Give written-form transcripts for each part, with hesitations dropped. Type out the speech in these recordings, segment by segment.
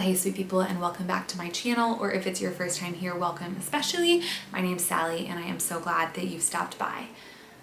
Hey sweet people, and welcome back to my channel, or if it's your first time here, welcome especially. My name's Sally and I am so glad that you've stopped by.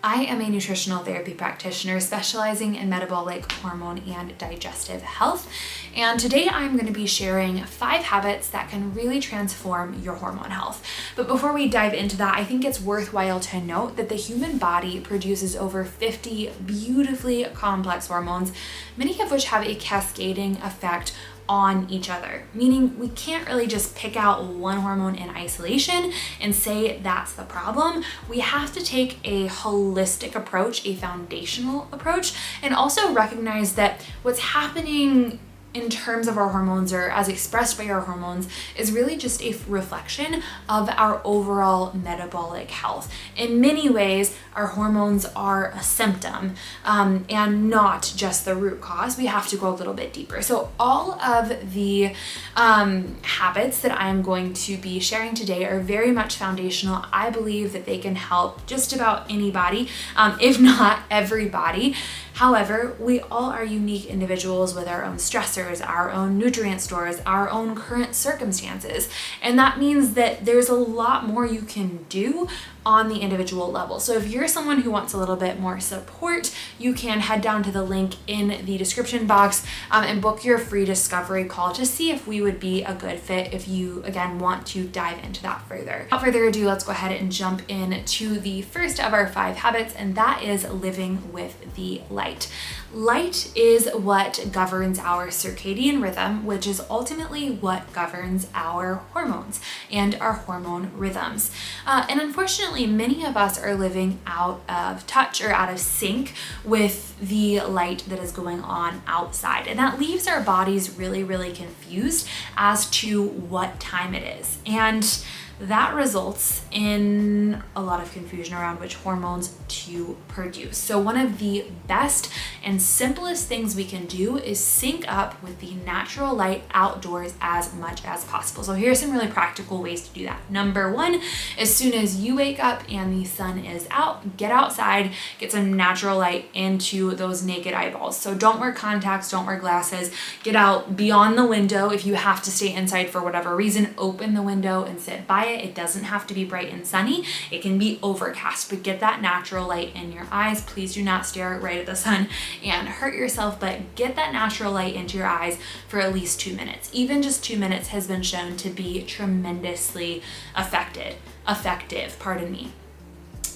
I am a nutritional therapy practitioner specializing in metabolic, hormone, and digestive health. And today I'm going to be sharing 5 habits that can really transform your hormone health. But before we dive into that, I think it's worthwhile to note that the human body produces over 50 beautifully complex hormones, many of which have a cascading effect on each other, meaning we can't really just pick out one hormone in isolation and say that's the problem. We have to take a holistic approach, a foundational approach, and also recognize that what's happening in terms of our hormones, or as expressed by our hormones, is really just a reflection of our overall metabolic health. In many ways, our hormones are a symptom and not just the root cause. We have to go a little bit deeper. So all of the habits that I'm going to be sharing today are very much foundational. I believe that they can help just about anybody, if not everybody. However, we all are unique individuals with our own stressors, our own nutrient stores, our own current circumstances. And that means that there's a lot more you can do on the individual level. So if you're someone who wants a little bit more support, you can head down to the link in the description box and book your free discovery call to see if we would be a good fit if you, again, want to dive into that further. Without further ado, let's go ahead and jump into the first of our 5 habits, and that is living with the light. Light is what governs our circadian rhythm, which is ultimately what governs our hormones and our hormone rhythms. And unfortunately, many of us are living out of touch or out of sync with the light that is going on outside. And that leaves our bodies really, really confused as to what time it is. And that results in a lot of confusion around which hormones to produce. So one of the best and simplest things we can do is sync up with the natural light outdoors as much as possible. So here's some really practical ways to do that. Number 1, as soon as you wake up and the sun is out, get outside, get some natural light into those naked eyeballs. So don't wear contacts, don't wear glasses, get out beyond the window. If you have to stay inside for whatever reason, open the window and sit by it. It doesn't have to be bright and sunny. It can be overcast, but get that natural light in your eyes. Please do not stare right at the sun and hurt yourself, but get that natural light into your eyes for at least 2 minutes. Even just 2 minutes has been shown to be tremendously effective,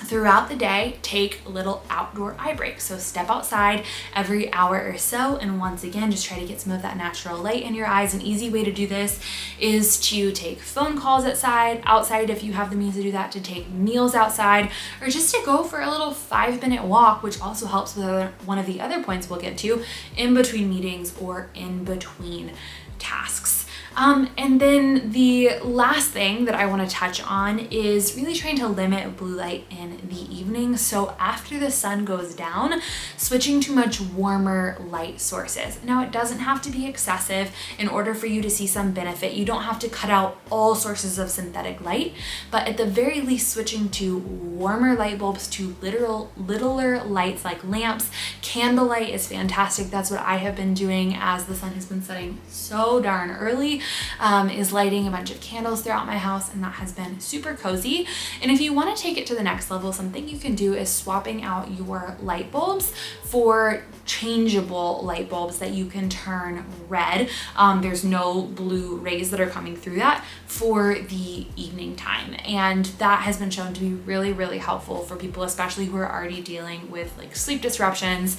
Throughout the day, take little outdoor eye breaks. So step outside every hour or so, and once again, just try to get some of that natural light in your eyes. An easy way to do this is to take phone calls outside if you have the means to do that, to take meals outside, or just to go for a little 5-minute walk, which also helps with one of the other points we'll get to, in between meetings or in between tasks. And then the last thing that I want to touch on is really trying to limit blue light in the evening. So after the sun goes down, switching to much warmer light sources. Now, it doesn't have to be excessive in order for you to see some benefit. You don't have to cut out all sources of synthetic light, but at the very least, switching to warmer light bulbs, to littler lights like lamps. Candlelight is fantastic. That's what I have been doing as the sun has been setting so darn early. Is lighting a bunch of candles throughout my house, and that has been super cozy. And if you want to take it to the next level, something you can do is swapping out your light bulbs for changeable light bulbs that you can turn red. There's no blue rays that are coming through that for the evening time. And that has been shown to be really, really helpful for people, especially who are already dealing with like sleep disruptions,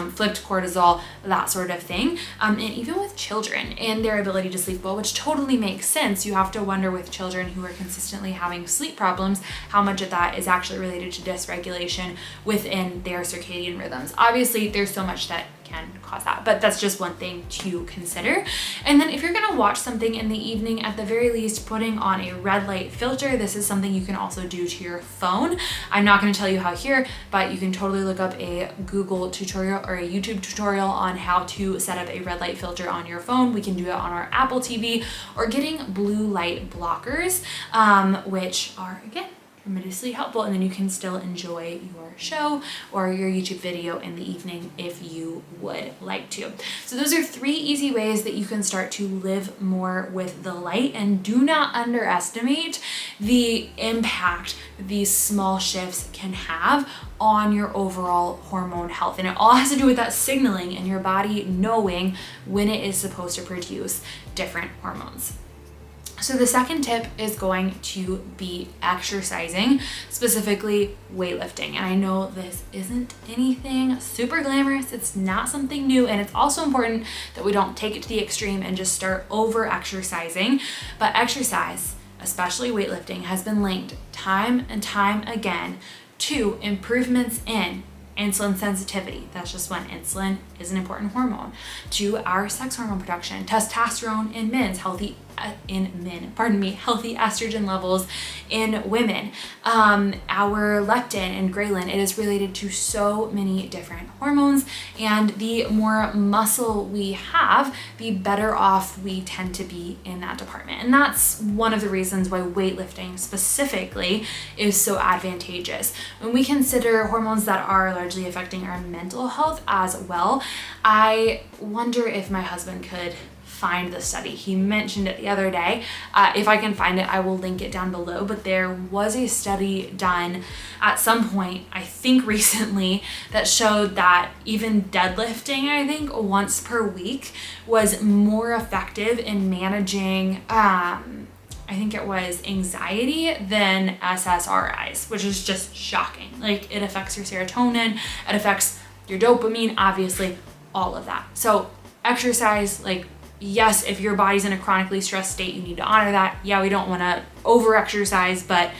flipped cortisol, that sort of thing. And even with children and their ability to sleep well, which totally makes sense. You have to wonder with children who are consistently having sleep problems, how much of that is actually related to dysregulation within their circadian rhythms. Obviously, there's so much that can cause that, but that's just one thing to consider. And then if you're gonna watch something in the evening, at the very least, putting on a red light filter. This is something you can also do to your phone. I'm not gonna tell you how here, but you can totally look up a Google tutorial or a YouTube tutorial on how to set up a red light filter on your phone. We can do it on our Apple TV, or getting blue light blockers, which are, again, tremendously helpful, and then you can still enjoy your show or your YouTube video in the evening if you would like to. So those are 3 easy ways that you can start to live more with the light, and do not underestimate the impact these small shifts can have on your overall hormone health. And it all has to do with that signaling and your body knowing when it is supposed to produce different hormones. So the second tip is going to be exercising, specifically weightlifting. And I know this isn't anything super glamorous, it's not something new, and it's also important that we don't take it to the extreme and just start over exercising. But exercise, especially weightlifting, has been linked time and time again to improvements in insulin sensitivity. That's just when insulin is an important hormone, to our sex hormone production, testosterone in men's, healthy estrogen levels in women, our leptin and ghrelin. It is related to so many different hormones, and the more muscle we have, the better off we tend to be in that department. And that's one of the reasons why weightlifting specifically is so advantageous. When we consider hormones that are largely affecting our mental health as well, I wonder if my husband could find the study. He mentioned it the other day. If I can find it, I will link it down below. But there was a study done at some point, I think recently, that showed that even deadlifting, I think once per week, was more effective in managing I think it was anxiety than SSRIs, which is just shocking. Like, it affects your serotonin, it affects your dopamine, obviously, all of that. So exercise, like, yes, if your body's in a chronically stressed state, you need to honor that. Yeah, we don't want to over exercise, but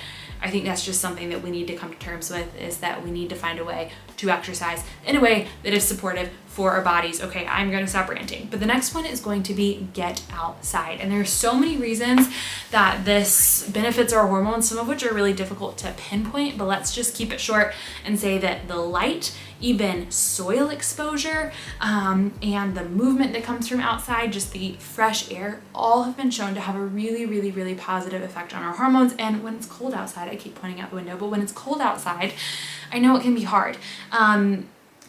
I think that's just something that we need to come to terms with, is that we need to find a way to exercise in a way that is supportive for our bodies. Okay, I'm going to stop ranting. But the next one is going to be get outside. And there are so many reasons that this benefits our hormones, some of which are really difficult to pinpoint, but let's just keep it short and say that the light, even soil exposure, and the movement that comes from outside, just the fresh air, all have been shown to have a really, really, really positive effect on our hormones. And when it's cold outside, I keep pointing out the window, but when it's cold outside, I know it can be hard.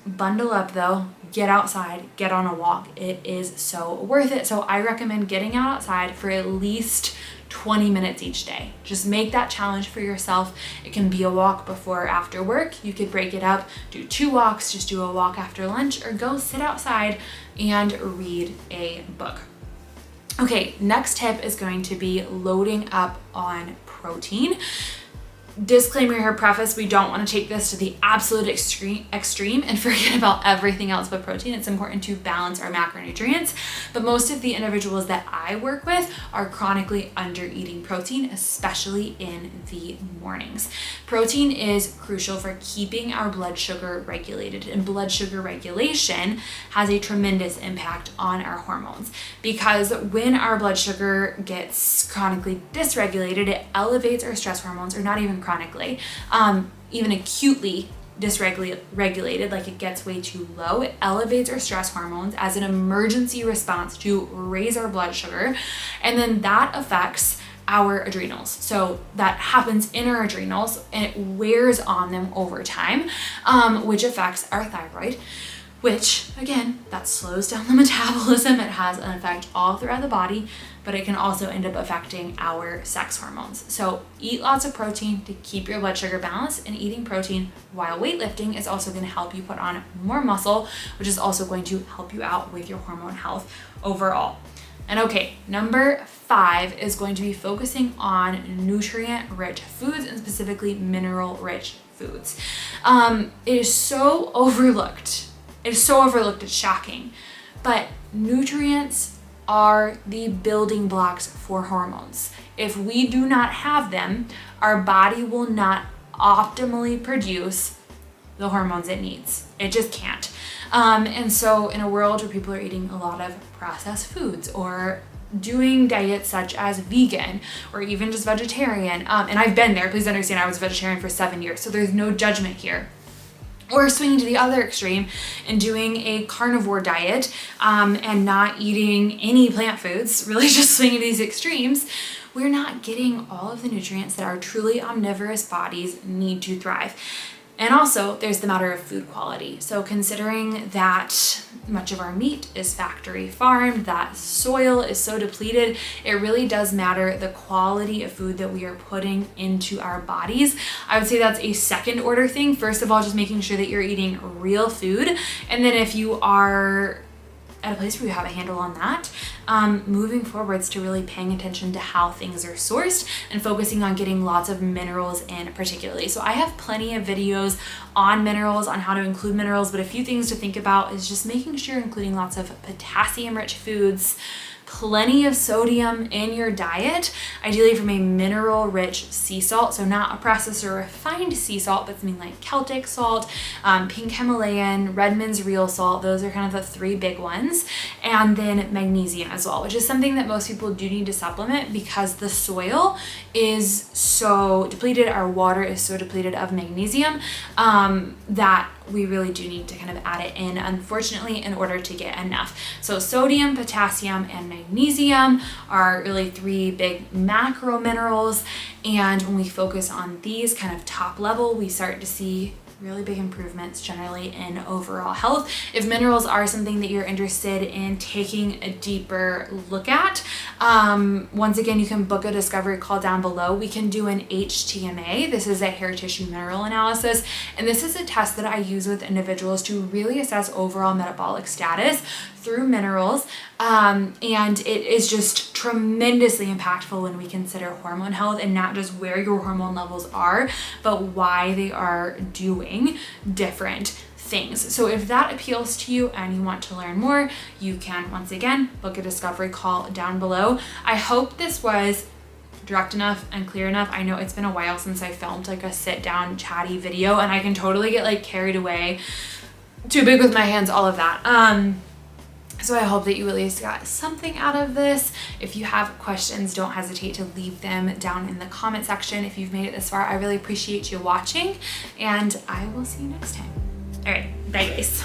Bundle up though, get outside, get on a walk. It is so worth it. So I recommend getting out outside for at least 20 minutes each day. Just make that challenge for yourself. It can be a walk before or after work. You could break it up, do 2 walks, just do a walk after lunch, or go sit outside and read a book. Okay, next tip is going to be loading up on protein. Disclaimer here, preface, we don't want to take this to the absolute extreme and forget about everything else but protein. It's important to balance our macronutrients, but most of the individuals that I work with are chronically under eating protein, especially in the mornings. Protein is crucial for keeping our blood sugar regulated, and blood sugar regulation has a tremendous impact on our hormones, because when our blood sugar gets chronically dysregulated, it elevates our stress hormones, or not even chronically, even acutely dysregulated, like it gets way too low, it elevates our stress hormones as an emergency response to raise our blood sugar, and then that affects our adrenals. So that happens in our adrenals, and it wears on them over time, which affects our thyroid, which again, that slows down the metabolism. It has an effect all throughout the body, but it can also end up affecting our sex hormones. So eat lots of protein to keep your blood sugar balanced, and eating protein while weightlifting is also going to help you put on more muscle, which is also going to help you out with your hormone health overall. And okay, number 5 is going to be focusing on nutrient-rich foods, and specifically mineral-rich foods. It is so overlooked. It's shocking. But nutrients are the building blocks for hormones. If we do not have them, our body will not optimally produce the hormones it needs. It just can't. And so in a world where people are eating a lot of processed foods, or doing diets such as vegan, or even just vegetarian, and I've been there, please understand, I was vegetarian for 7 years, so there's no judgment here. or swinging to the other extreme and doing a carnivore diet and not eating any plant foods, really just swinging to these extremes, we're not getting all of the nutrients that our truly omnivorous bodies need to thrive. And also there's the matter of food quality. So considering that much of our meat is factory farmed, that soil is so depleted, it really does matter the quality of food that we are putting into our bodies. I would say that's a second order thing. First of all, just making sure that you're eating real food. And then if you are at a place where you have a handle on that, moving forwards to really paying attention to how things are sourced and focusing on getting lots of minerals in particularly. So I have plenty of videos on minerals, on how to include minerals, but a few things to think about is just making sure you're including lots of potassium-rich foods, plenty of sodium in your diet, ideally from a mineral-rich sea salt, so not a processed or refined sea salt, but something like Celtic salt, pink Himalayan, Redmond's real salt. Those are kind of the three big ones. And then magnesium as well, which is something that most people do need to supplement because the soil is so depleted, our water is so depleted of magnesium, that we really do need to kind of add it in, unfortunately, in order to get enough. So sodium, potassium, and magnesium are really three big macro minerals. And when we focus on these kind of top level, we start to see really big improvements generally in overall health. If minerals are something that you're interested in taking a deeper look at, once again, you can book a discovery call down below. We can do an HTMA. This is a hair tissue mineral analysis. And this is a test that I use with individuals to really assess overall metabolic status through minerals. And it is just tremendously impactful when we consider hormone health and not just where your hormone levels are, but why they are doing different things. So if that appeals to you and you want to learn more, you can once again book a discovery call down below. I hope this was direct enough and clear enough. I know it's been a while since I filmed like a sit down chatty video, and I can totally get like carried away, too big with my hands, all of that. So I hope that you at least got something out of this. If you have questions, don't hesitate to leave them down in the comment section. If you've made it this far, I really appreciate you watching, and I will see you next time. All right, bye guys.